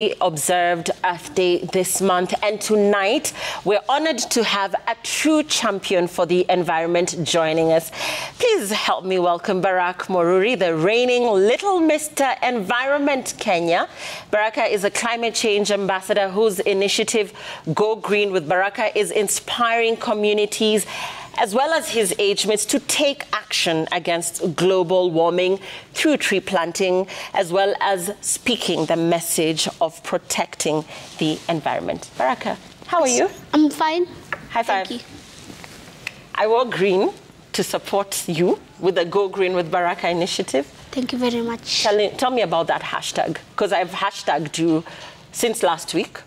observed Earth Day this month, and tonight we're honored to have a true champion for the environment joining us. Please help me welcome Baraka Moruri, the reigning Little Mr. Environment Kenya. Baraka is a climate change ambassador whose initiative Go Green with Baraka is inspiring communities as well as his age mates to take action against global warming through tree planting, as well as speaking the message of protecting the environment. Baraka, how are you? I'm fine. High five. Thank you. I wore green to support you with the Go Green with Baraka initiative. Thank you very much. Tell me about that hashtag, because I've hashtagged you since last week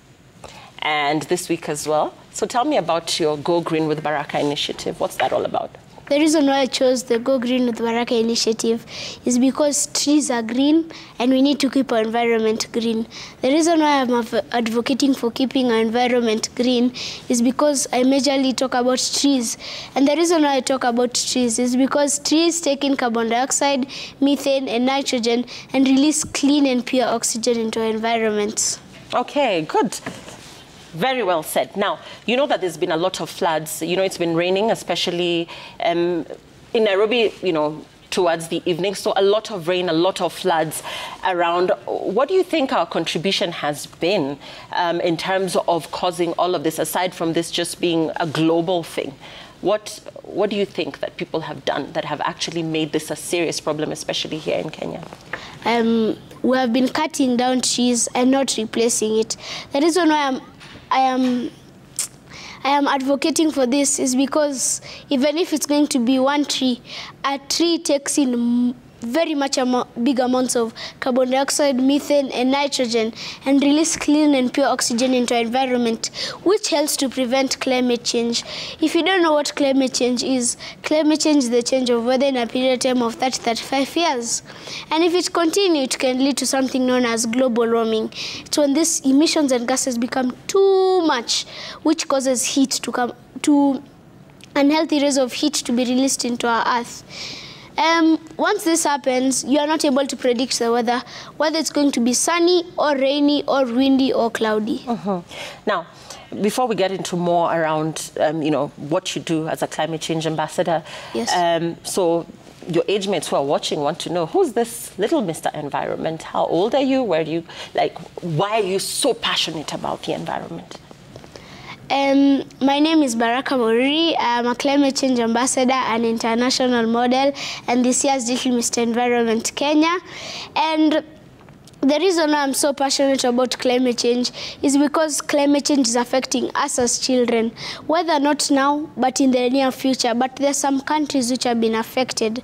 and this week as well. So tell me about your Go Green with Baraka initiative. What's that all about? The reason why I chose the Go Green with Baraka initiative is because trees are green and we need to keep our environment green. The reason why I'm advocating for keeping our environment green is because I majorly talk about trees. And the reason why I talk about trees is because trees take in carbon dioxide, methane, and nitrogen and release clean and pure oxygen into our environment. Okay, good. Very well said. Now, you know that there's been a lot of floods. You know, it's been raining, especially in Nairobi, you know, towards the evening. So a lot of rain, a lot of floods around. What do you think our contribution has been in terms of causing all of this, aside from this just being a global thing? What do you think that people have done that have actually made this a serious problem, especially here in Kenya? We have been cutting down trees and not replacing it. The reason why I am advocating for this is because even if it's going to be one tree, a tree takes in very much big amounts of carbon dioxide, methane, and nitrogen, and release clean and pure oxygen into our environment, which helps to prevent climate change. If you don't know what climate change is the change of weather in a period of time of 30-35 years. And if it continues, it can lead to something known as global warming. It's when these emissions and gases become too much, which causes heat to come to unhealthy rays of heat to be released into our earth. Once this happens, you are not able to predict the weather, whether it's going to be sunny or rainy or windy or cloudy. Now, before we get into more around, you know, what you do as a climate change ambassador, yes. So your age mates who are watching want to know, who's this Little Mr. Environment? How old are you? Where do you, like, why are you so passionate about the environment? My name is Baraka Moruri. I'm a climate change ambassador and international model, and this year's Little Mr. Environment Kenya. And the reason why I'm so passionate about climate change is because climate change is affecting us as children, whether not now, but in the near future. But there are some countries which have been affected.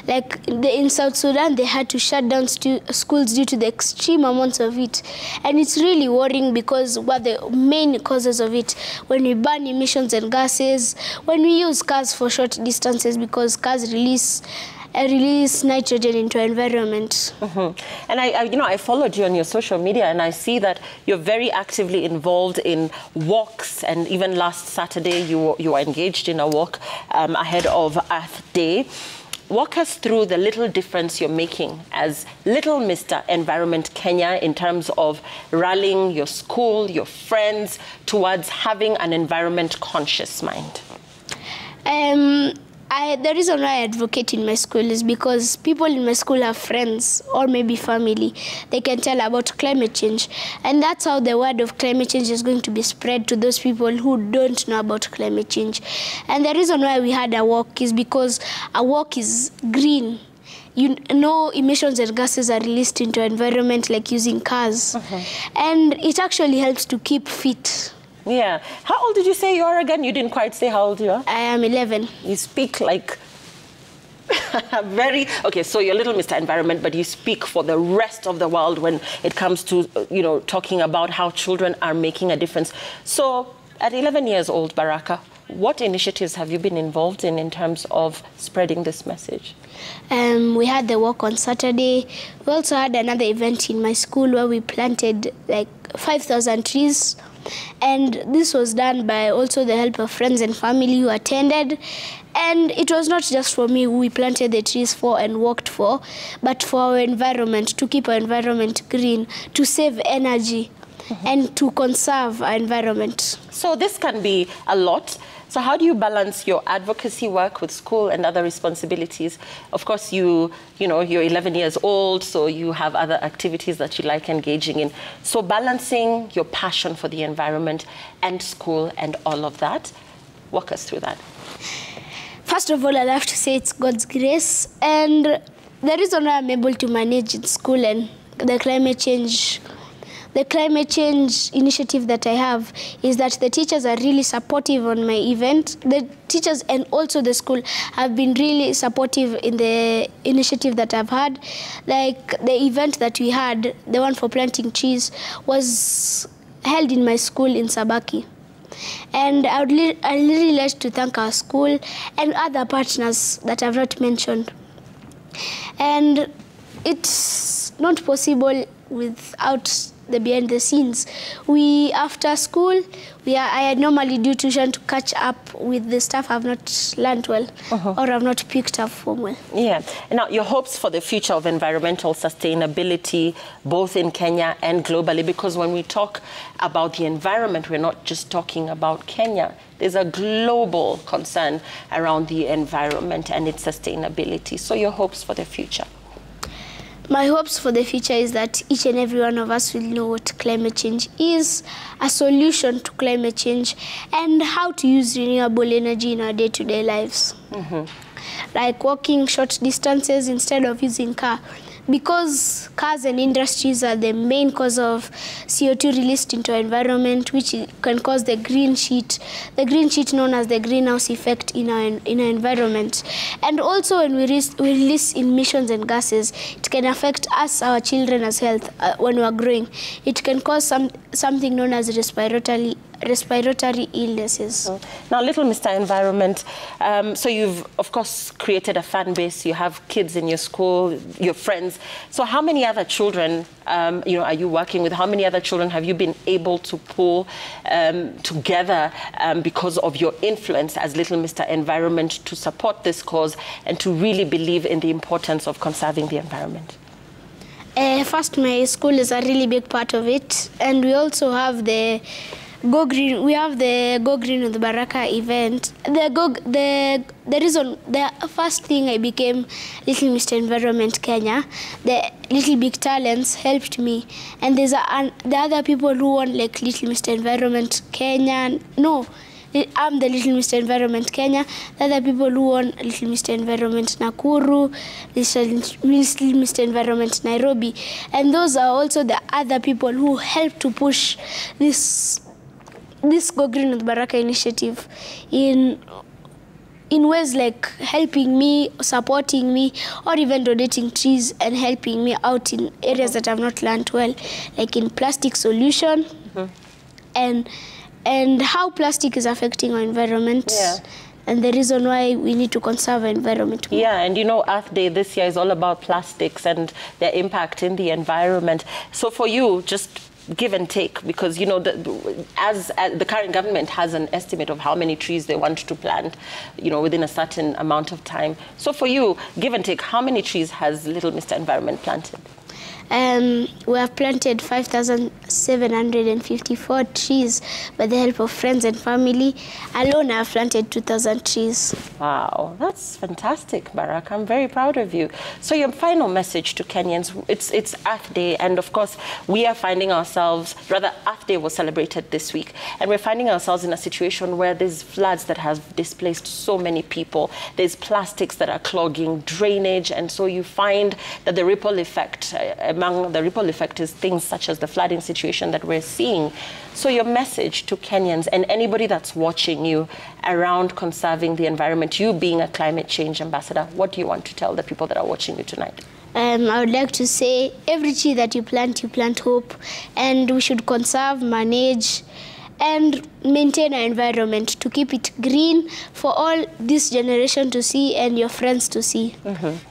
Like in South Sudan, they had to shut down schools due to the extreme amounts of heat. And it's really worrying because what the main causes of it, when we burn emissions and gases, when we use cars for short distances because cars release nitrogen into our environment. And I followed you on your social media, and I see that you're very actively involved in walks, and even last Saturday you were engaged in a walk ahead of Earth Day. Walk us through the little difference you're making as Little Mr. Environment Kenya in terms of rallying your school, your friends, towards having an environment-conscious mind. The reason why I advocate in my school is because people in my school have friends or maybe family. They can tell about climate change. And that's how the word of climate change is going to be spread to those people who don't know about climate change. And the reason why we had a walk is because a walk is green. You know, emissions and gases are released into our environment like using cars. And it actually helps to keep fit. Yeah. How old did you say you are again? You didn't quite say how old you are. I am 11. You speak like okay, so you're Little Mr. Environment, but you speak for the rest of the world when it comes to, you know, talking about how children are making a difference. So at 11 years old, Baraka, What initiatives have you been involved in terms of spreading this message? We had the walk on Saturday. We also had another event in my school where we planted like 5,000 trees. And this was done by also the help of friends and family who attended. And it was not just for me who we planted the trees for and worked for, but for our environment, to keep our environment green, to save energy, and to conserve our environment. So this can be a lot. So how do you balance your advocacy work with school and other responsibilities? Of course, you're 11 years old, so you have other activities that you like engaging in. So balancing your passion for the environment and school and all of that, walk us through that. First of all, I'd have to say it's God's grace. And the reason why I'm able to manage in school and the climate change initiative that I have is that the teachers are really supportive on my event. The teachers and also the school have been really supportive in the initiative that I've had. Like the event that we had, the one for planting trees, was held in my school in Sabaki. And I really like to thank our school and other partners that I've not mentioned. And it's not possible without the behind the scenes. After school, I normally do tuition to catch up with the stuff I've not learned well or I've not picked up from well. Yeah. And now your hopes for the future of environmental sustainability, both in Kenya and globally, because when we talk about the environment, we're not just talking about Kenya. There's a global concern around the environment and its sustainability. So your hopes for the future? My hopes for the future is that each and every one of us will know what climate change is, a solution to climate change, and how to use renewable energy in our day-to-day lives. Like walking short distances instead of using car. Because cars and industries are the main cause of CO2 released into our environment, which can cause the green sheet known as the greenhouse effect in our environment. And also when we release emissions and gases, it can affect us, our children as health when we are growing. It can cause something known as respiratory illnesses. Now, Little Mr. Environment, so you've, of course, created a fan base. You have kids in your school, your friends. So how many other children, are you working with? How many other children have you been able to pull together because of your influence as Little Mr. Environment to support this cause and to really believe in the importance of conserving the environment? First, my school is a really big part of it. And we also have the Go Green. We have the Go Green with the Baraka event. The first thing I became Little Mr. Environment Kenya, the Little Big Talents helped me. And there's the other people who won like Little Mr. Environment Kenya. No, I'm the Little Mr. Environment Kenya. The other people who won Little Mr. Environment Nakuru, Little Mr. Environment Nairobi. And those are also the other people who helped to push this Go Green with Baraka initiative in ways like helping me, supporting me, or even donating trees and helping me out in areas that I've not learned well, like in plastic solution and how plastic is affecting our environment. Yeah. And the reason why we need to conserve our environment more. Yeah, and Earth Day this year is all about plastics and their impact in the environment. So for you, just give and take, because as the current government has an estimate of how many trees they want to plant, within a certain amount of time. So for you, give and take, how many trees has Little Mr. Environment planted? We have planted 5,754 trees by the help of friends and family. Alone, I have planted 2,000 trees. Wow, that's fantastic, Baraka. I'm very proud of you. So your final message to Kenyans, it's Earth Day, and of course, we are finding ourselves, Earth Day was celebrated this week, and we're finding ourselves in a situation where there's floods that have displaced so many people. There's plastics that are clogging drainage, and so you find that the ripple effect, among the ripple effect is things such as the flooding situation that we're seeing. So your message to Kenyans and anybody that's watching you around conserving the environment, you being a climate change ambassador, what do you want to tell the people that are watching you tonight? I would like to say every tree that you plant hope, and we should conserve, manage, and maintain our environment to keep it green for all this generation to see and your friends to see.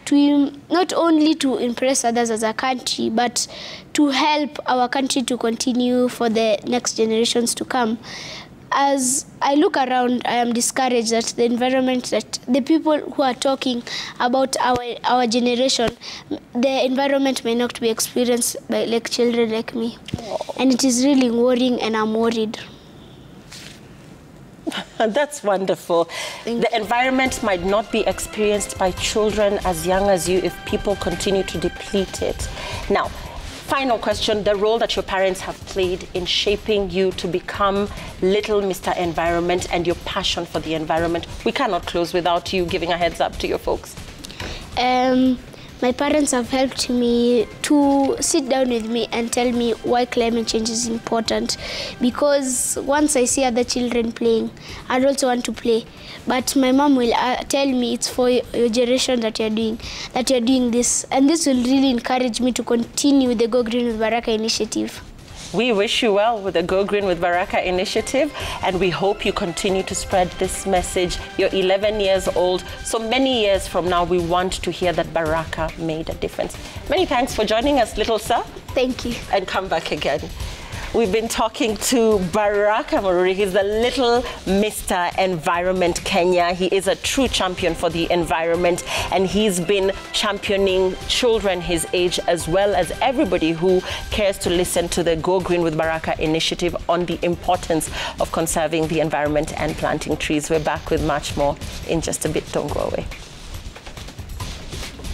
To not only to impress others as a country, but to help our country to continue for the next generations to come. As I look around, I am discouraged that the environment, that the people who are talking about our generation, the environment may not be experienced by like children like me. And it is really worrying, and I'm worried. That's wonderful. The environment might not be experienced by children as young as you if people continue to deplete it. Now, final question, the role that your parents have played in shaping you to become little Mr. Environment and your passion for the environment. We cannot close without you giving a heads up to your folks. My parents have helped me to sit down with me and tell me why climate change is important. Because once I see other children playing, I'd also want to play. But my mom will tell me it's for your generation that you're doing this. And this will really encourage me to continue with the Go Green with Baraka initiative. We wish you well with the Go Green with Baraka initiative, and we hope you continue to spread this message. You're 11 years old, so many years from now, we want to hear that Baraka made a difference. Many thanks for joining us, little sir. Thank you. And come back again. We've been talking to Baraka Moruri. He's the little Mr. Environment Kenya. He is a true champion for the environment, and he's been championing children his age as well as everybody who cares to listen to the Go Green with Baraka initiative on the importance of conserving the environment and planting trees. We're back with much more in just a bit. Don't go away.